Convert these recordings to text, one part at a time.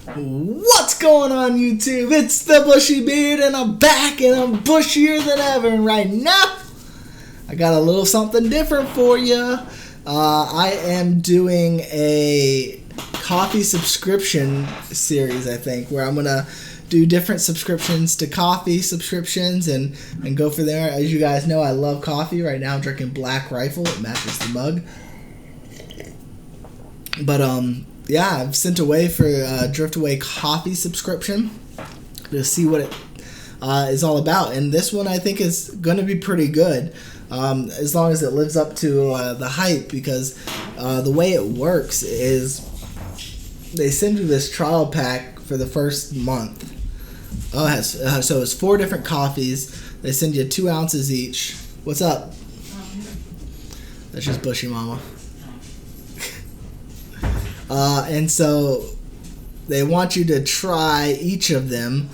What's going on, YouTube? It's the Bushy Beard, and I'm back, and I'm bushier than ever. And right now, I got a little something different for you. I am doing a coffee subscription series, I think, where I'm gonna do different subscriptions to coffee subscriptions and go for there. As you guys know, I love coffee. Right now, I'm drinking Black Rifle. It matches the mug. But yeah, I've sent away for a Driftaway coffee subscription to see what it is all about. And this one I think is going to be pretty good, as long as it lives up to the hype, because the way it works is they send you this trial pack for the first month. Oh, it has, so it's 4 different coffees. They send you 2 ounces each. What's up? That's just Bushy Mama. And so they want you to try each of them,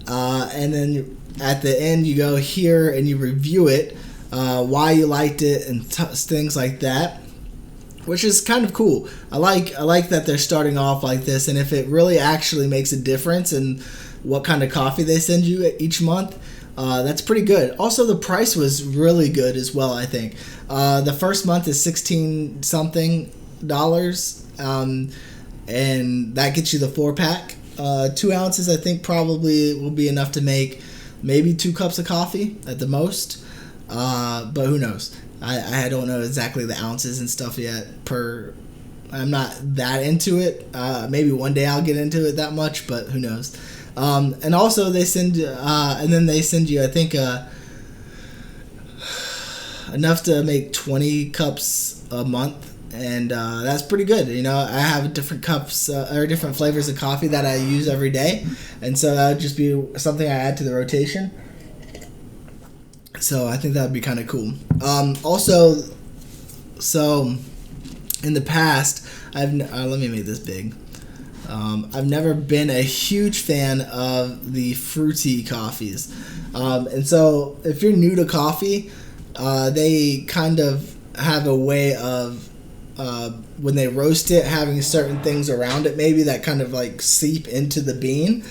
and then at the end you go here and you review it, why you liked it and things like that, which is kind of cool. I like that they're starting off like this, and if it really actually makes a difference in what kind of coffee they send you each month, that's pretty good. Also, the price was really good as well, I think. The first month is $16 something, and that gets you the 4-pack. 2 ounces, I think, probably will be enough to make maybe 2 cups of coffee at the most, but who knows. I don't know exactly the ounces and stuff yet. I'm not that into it. Maybe one day I'll get into it that much, but who knows. And also they send and then they send you, I think, enough to make 20 cups a month. And that's pretty good. You know, I have different cups or different flavors of coffee that I use every day, and so that would just be something I add to the rotation. So I think that would be kind of cool. Also, so in the past, let me make this big. I've never been a huge fan of the fruity coffees, and so if you're new to coffee, they kind of have a way of when they roast it, having certain things around it maybe that kind of like seep into the bean.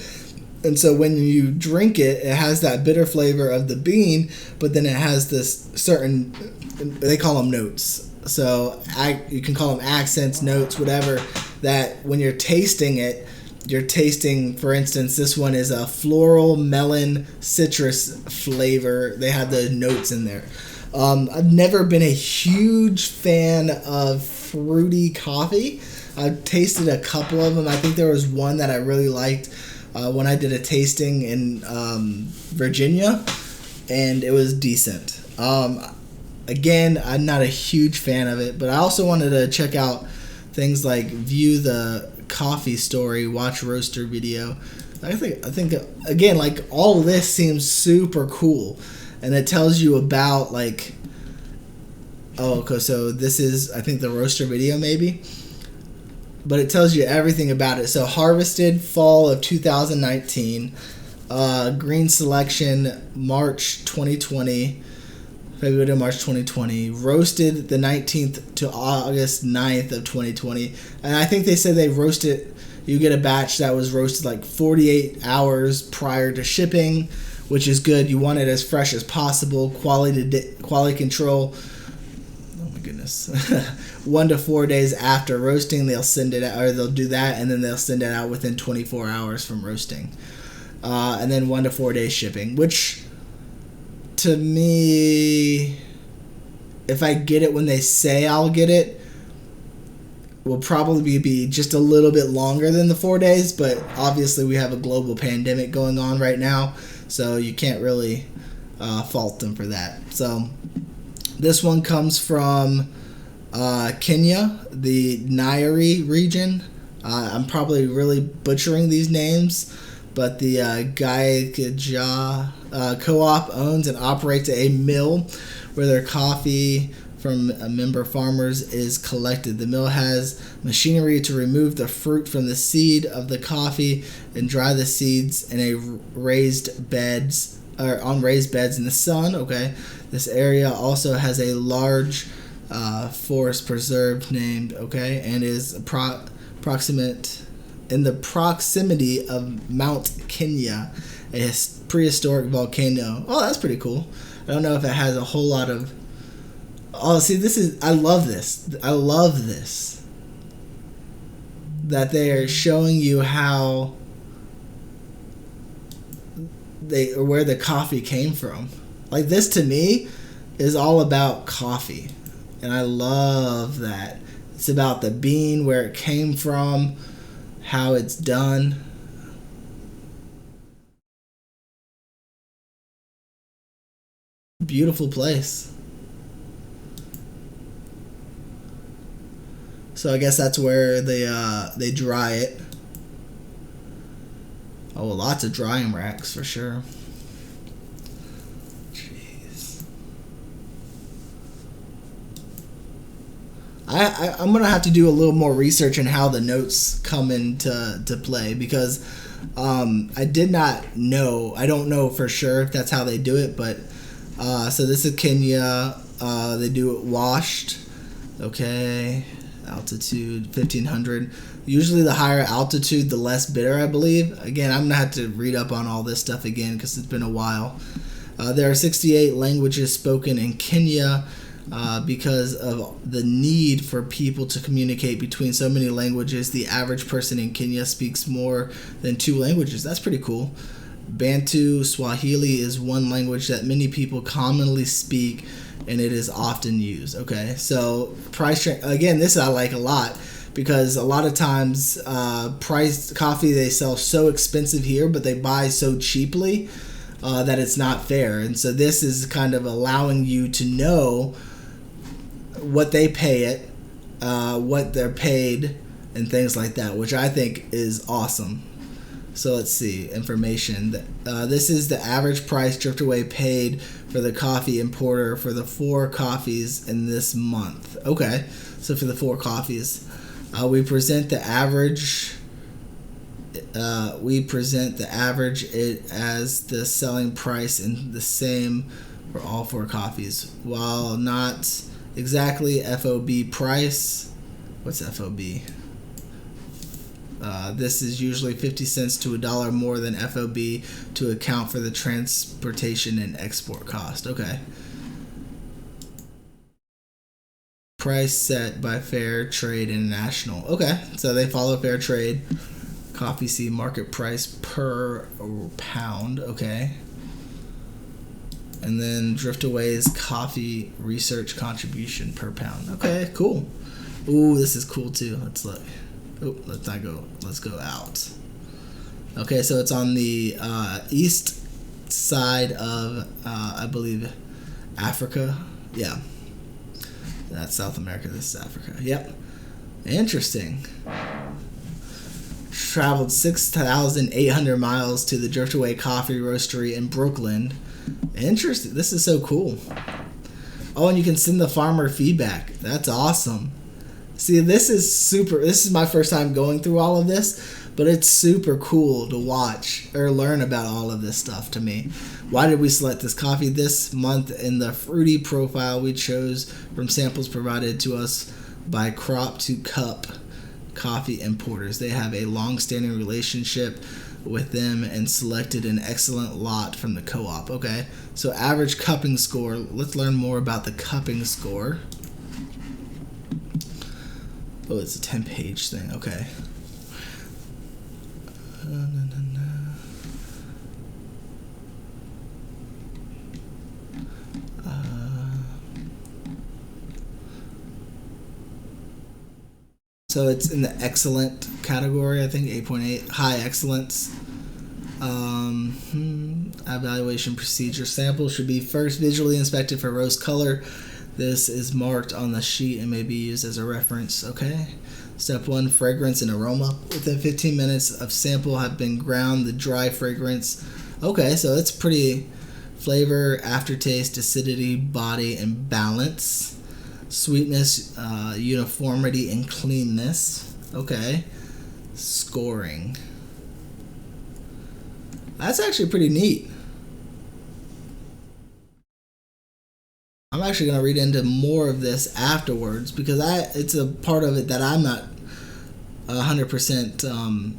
And so when you drink it, it has that bitter flavor of the bean, but then it has this certain, they call them notes. So you can call them accents, notes, whatever, that when you're tasting it, you're tasting, for instance, this one is a floral melon citrus flavor. They have the notes in there. I've never been a huge fan of fruity coffee. I've tasted a couple of them. I think there was one that I really liked when I did a tasting in Virginia, and it was decent. Again, I'm not a huge fan of it, but I also wanted to check out things like view the coffee story, watch roaster video. I think again, like, all this seems super cool. And it tells you about, like, okay, so this is, I think, the roaster video maybe. But it tells you everything about it. So harvested fall of 2019. Green selection March 2020. February to March 2020. Roasted the 19th to August 9th of 2020. And I think they said they roasted, you get a batch that was roasted like 48 hours prior to shipping, which is good. You want it as fresh as possible. Quality control. Oh my goodness. 1 to 4 days after roasting, they'll send it out, or they'll do that, and then they'll send it out within 24 hours from roasting. And then 1 to 4 days shipping, which to me, if I get it when they say I'll get it, will probably be just a little bit longer than the 4 days, but obviously we have a global pandemic going on right now, so you can't really fault them for that. So this one comes from Kenya, the Nyeri region. I'm probably really butchering these names, but the Gaikaja Co-op owns and operates a mill where their coffee from member farmers is collected. The mill has machinery to remove the fruit from the seed of the coffee and dry the seeds in a raised beds in the sun. Okay, this area also has a large forest preserve named and is approximate in the proximity of Mount Kenya, a prehistoric volcano. Oh, that's pretty cool. I don't know if it has a whole lot of... Oh, see, I love this. I love this. That they are showing you how or where the coffee came from. Like, this to me is all about coffee. And I love that. It's about the bean, where it came from, how it's done. Beautiful place. So I guess that's where they dry it. Oh, lots of drying racks for sure. Jeez. I'm gonna have to do a little more research on how the notes come into play, because I did not know. I don't know for sure if that's how they do it, but so this is Kenya. They do it washed. Okay. Altitude 1500. Usually the higher altitude, the less bitter, I believe. Again, I'm gonna have to read up on all this stuff again because it's been a while. There are 68 languages spoken in Kenya because of the need for people to communicate between so many languages. The average person in Kenya speaks more than 2 languages. That's pretty cool. Bantu Swahili is one language that many people commonly speak, and it is often used. Okay, so price again, this I like a lot, because a lot of times priced coffee, they sell so expensive here, but they buy so cheaply that it's not fair. And so this is kind of allowing you to know what they pay it, what they're paid, and things like that, which I think is awesome. So let's see, information. This is the average price Driftaway paid for the coffee importer for the 4 coffees in this month. Okay, so for the 4 coffees, we present the average. It as the selling price and the same for all 4 coffees, while not exactly FOB price. What's FOB? This is usually 50 cents to $1 more than FOB to account for the transportation and export cost. Okay. Price set by Fair Trade International. Okay, so they follow Fair Trade. Coffee seed market price per pound. Okay. And then Driftaway's coffee research contribution per pound. Okay, cool. Ooh, this is cool too. Let's look. Oh, let's not go. Let's go out. Okay, so it's on the east side of, I believe, Africa. Yeah. That's South America. This is Africa. Yep. Interesting. Traveled 6,800 miles to the Driftaway Coffee Roastery in Brooklyn. Interesting. This is so cool. Oh, and you can send the farmer feedback. That's awesome. See, this is super. This is my first time going through all of this, but it's super cool to watch or learn about all of this stuff to me. Why did we select this coffee this month? In the fruity profile we chose from samples provided to us by Crop to Cup coffee importers. They have a long-standing relationship with them and selected an excellent lot from the co-op. Okay, so average cupping score. Let's learn more about the cupping score. Oh, it's a 10-page thing. Okay. So it's in the excellent category, I think, 8.8. High excellence. Evaluation procedure. Sample should be first visually inspected for rose color. This is marked on the sheet and may be used as a reference. Okay. Step 1, fragrance and aroma. Within 15 minutes of sample have been ground, the dry fragrance. Okay, so it's pretty flavor, aftertaste, acidity, body, and balance. Sweetness, uniformity, and cleanness. Okay. Scoring. That's actually pretty neat. I'm actually going to read into more of this afterwards because it's a part of it that I'm not 100%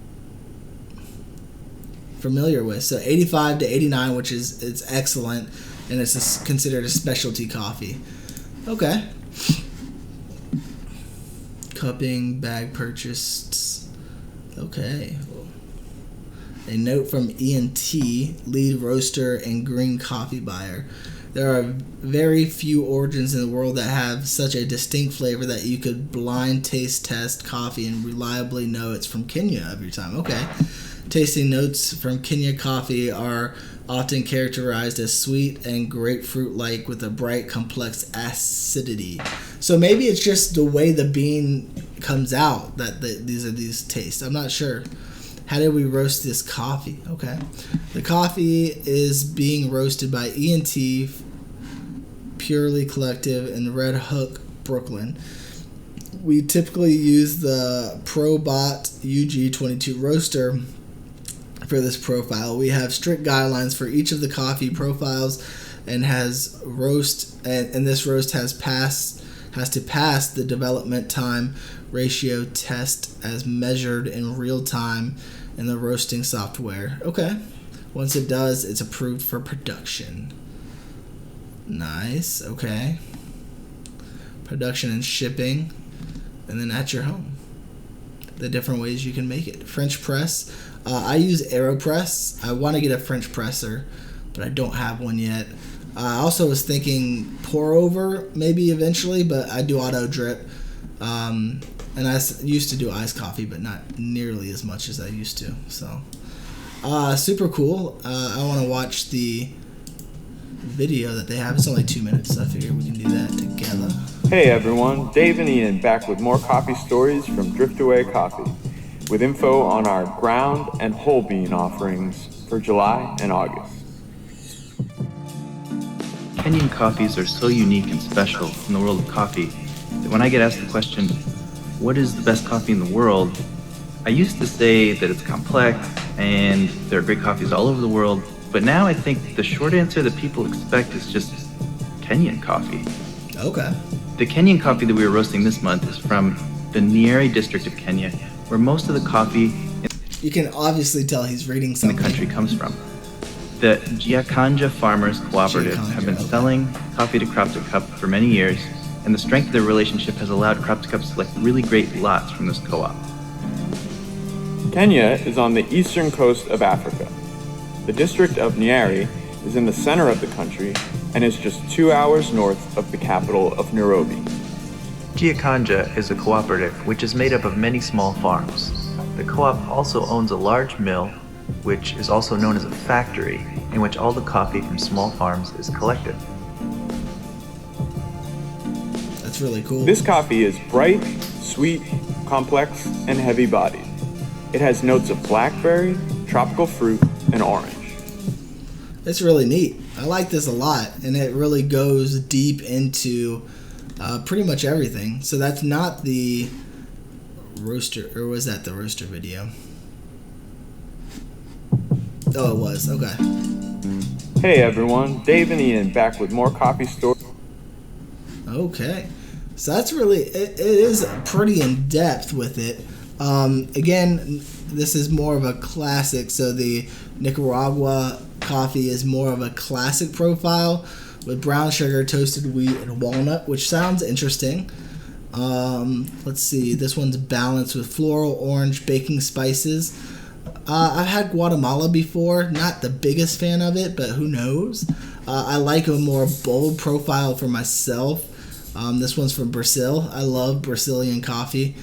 familiar with. So 85 to 89, which is it's excellent, and it's considered a specialty coffee. Okay. Cupping, bag purchased. Okay. A note from ENT, lead roaster and green coffee buyer. There are very few origins in the world that have such a distinct flavor that you could blind taste test coffee and reliably know it's from Kenya every time. Okay. Tasting notes from Kenya coffee are often characterized as sweet and grapefruit-like with a bright, complex acidity. So maybe it's just the way the bean comes out that these are these tastes. I'm not sure. How did we roast this coffee? Okay. The coffee is being roasted by ENT Purely Collective in Red Hook, Brooklyn. We typically use the ProBot UG22 roaster for this profile. We have strict guidelines for each of the coffee profiles and this roast has to pass the development time ratio test as measured in real time in the roasting software. Okay. Once it does, it's approved for production. Nice. Okay. Production and shipping, and then at your home. The different ways you can make it. French press. I use AeroPress. I want to get a French presser, but I don't have one yet. I also was thinking pour over maybe eventually, but I do auto drip. And I used to do iced coffee, but not nearly as much as I used to. So, super cool. I want to watch the video that they have. It's only 2 minutes, so I figure we can do that together. Hey everyone, Dave and Ian back with more coffee stories from Driftaway Coffee, with info on our ground and whole bean offerings for July and August. Kenyan coffees are so unique and special in the world of coffee that when I get asked the question, what is the best coffee in the world? I used to say that it's complex and there are great coffees all over the world, but now I think the short answer that people expect is just Kenyan coffee. Okay. The Kenyan coffee that we are roasting this month is from the Nyeri district of Kenya, where most of the coffee you can obviously tell he's reading something in the country comes from. The Giakanja Farmers Cooperative have been selling coffee to Crop to Cup for many years, and the strength of their relationship has allowed Crop to Cup to select really great lots from this co-op. Kenya is on the eastern coast of Africa. The district of Nyeri is in the center of the country and is just 2 hours north of the capital of Nairobi. Giakanja is a cooperative which is made up of many small farms. The co-op also owns a large mill, which is also known as a factory, in which all the coffee from small farms is collected. That's really cool. This coffee is bright, sweet, complex, and heavy-bodied. It has notes of blackberry, tropical fruit, and orange. It's really neat. I like this a lot, and it really goes deep into pretty much everything. So that's not the roaster, or was that the roaster video? Oh, it was. Okay. Hey everyone, Dave and Ian back with more coffee stories. Okay. So that's really, it is pretty in depth with it. Again, this is more of a classic. So the Nicaragua coffee is more of a classic profile with brown sugar, toasted wheat, and walnut, which sounds interesting. Let's see. This one's balanced with floral, orange, baking spices. I've had Guatemala before. Not the biggest fan of it, but who knows? I like a more bold profile for myself. This one's from Brazil. I love Brazilian coffee.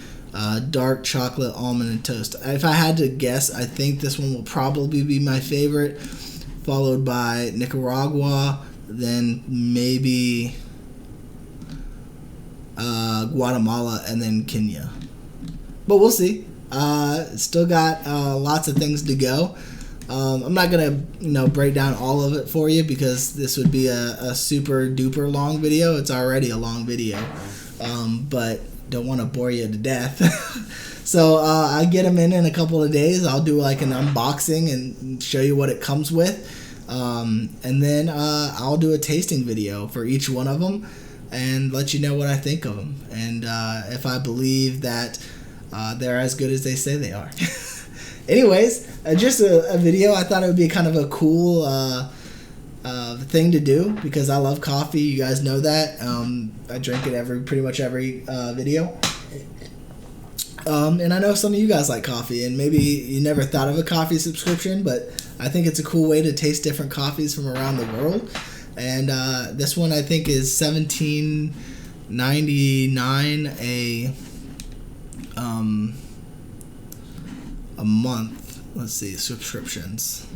Dark chocolate, almond, and toast. If I had to guess, I think this one will probably be my favorite, followed by Nicaragua, then maybe Guatemala, and then Kenya. But we'll see. Still got lots of things to go. I'm not gonna break down all of it for you because this would be a super duper long video. It's already a long video, but don't want to bore you to death. So I get them in a couple of days. I'll do like an unboxing and show you what it comes with, and then I'll do a tasting video for each one of them and let you know what I think of them, and if I believe that they're as good as they say they are. Anyways, just a video. I thought it would be kind of a cool thing to do because I love coffee. You guys know that. I drink it pretty much every video. And I know some of you guys like coffee, and maybe you never thought of a coffee subscription, but I think it's a cool way to taste different coffees from around the world. And this one I think is $17.99 a month. Let's see, subscriptions.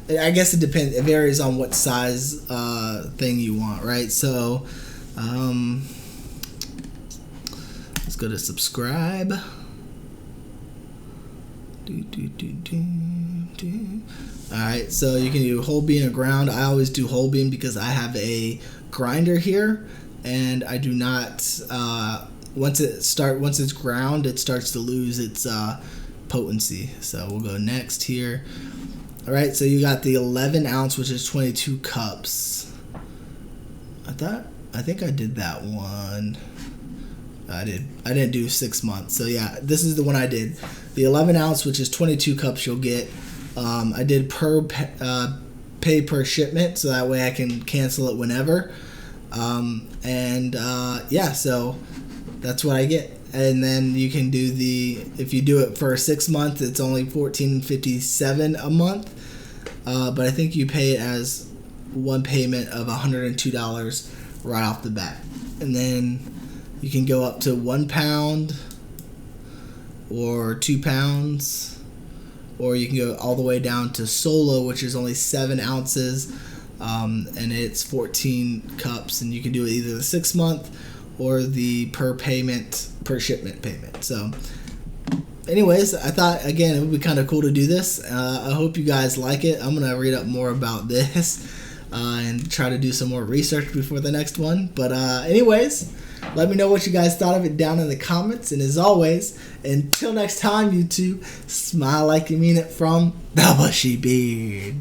I guess it depends. It varies on what size thing you want, right? So let's go to subscribe. Alright, so you can do whole bean or ground. I always do whole bean because I have a grinder here, and I do not once it's ground, it starts to lose its potency. So we'll go next here. Alright, so you got the 11 ounce, which is 22 cups. I think I did that one. I didn't do 6 months. So yeah, this is the one I did. The 11 ounce, which is 22 cups you'll get. I did pay per shipment, so that way I can cancel it whenever. Yeah, so that's what I get. And then you can do if you do it for 6 months, it's only $14.57 a month. But I think you pay it as one payment of $102 right off the bat. And then you can go up to 1 pound or 2 pounds, or you can go all the way down to solo, which is only 7 ounces, and it's 14 cups, and you can do it either the 6 month or the per shipment payment. So anyways, I thought, again, it would be kind of cool to do this. I hope you guys like it. I'm going to read up more about this and try to do some more research before the next one. But anyways, let me know what you guys thought of it down in the comments. And as always, until next time, you two, smile like you mean it from the Bushy Beard.